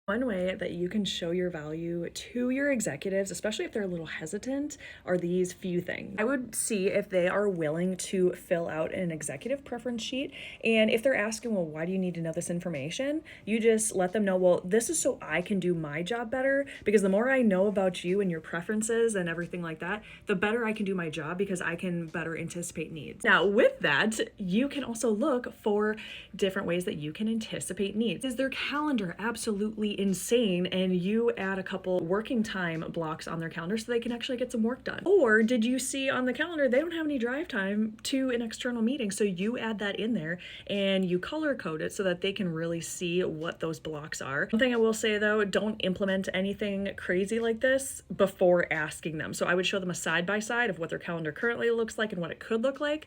One way that you can show your value to your executives, especially if they're a little hesitant, are these few things. I would see if they are willing to fill out an executive preference sheet. And if they're asking, well, why do you need to know this information? You just let them know, well, this is so I can do my job better, because the more I know about you and your preferences and everything like that, the better I can do my job because I can better anticipate needs. Now, with that, you can also look for different ways that you can anticipate needs. Is their calendar absolutely insane and you add a couple working time blocks on their calendar so they can actually get some work done? Or did you see on the calendar they don't have any drive time to an external meeting, so you add that in there and you color code it so that they can really see what those blocks are. One thing I will say though, don't implement anything crazy like this before asking them. So I would show them a side by side of what their calendar currently looks like and what it could look like,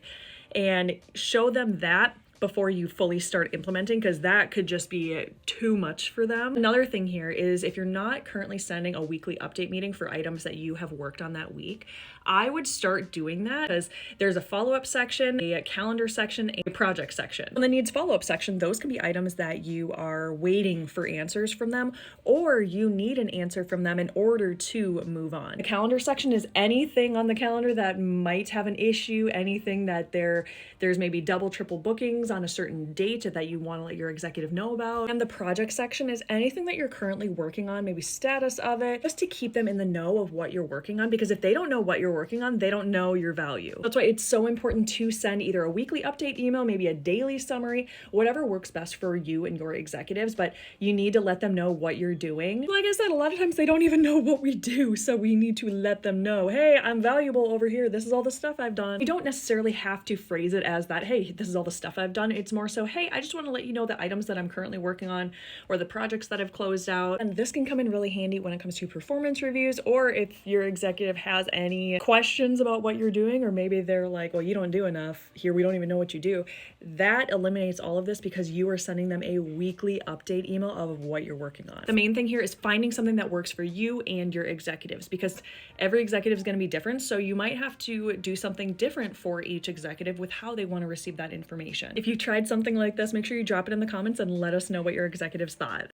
and show them that before you fully start implementing, because that could just be too much for them. Another thing here is if you're not currently sending a weekly update meeting for items that you have worked on that week, I would start doing that, because there's a follow-up section, a calendar section, a project section. In the needs follow-up section, those can be items that you are waiting for answers from them, or you need an answer from them in order to move on. The calendar section is anything on the calendar that might have an issue, anything that there's maybe double, triple bookings on a certain date that you want to let your executive know about. And the project section is anything that you're currently working on, maybe status of it, just to keep them in the know of what you're working on, because if they don't know what you're working on, they don't know your value. That's why it's so important to send either a weekly update email, maybe a daily summary, whatever works best for you and your executives, but you need to let them know what you're doing. Like I said, a lot of times they don't even know what we do, so we need to let them know, hey, I'm valuable over here. This is all the stuff I've done. You don't necessarily have to phrase it as that, hey, this is all the stuff I've done. It's more so, hey, I just want to let you know the items that I'm currently working on or the projects that I've closed out. And this can come in really handy when it comes to performance reviews, or if your executive has any questions about what you're doing, or maybe they're like, well, you don't do enough here, we don't even know what you do. That eliminates all of this because you are sending them a weekly update email of what you're working on. The main thing here is finding something that works for you and your executives, because every executive is going to be different. So you might have to do something different for each executive with how they want to receive that information. If you tried something like this, make sure you drop it in the comments and let us know what your executives thought.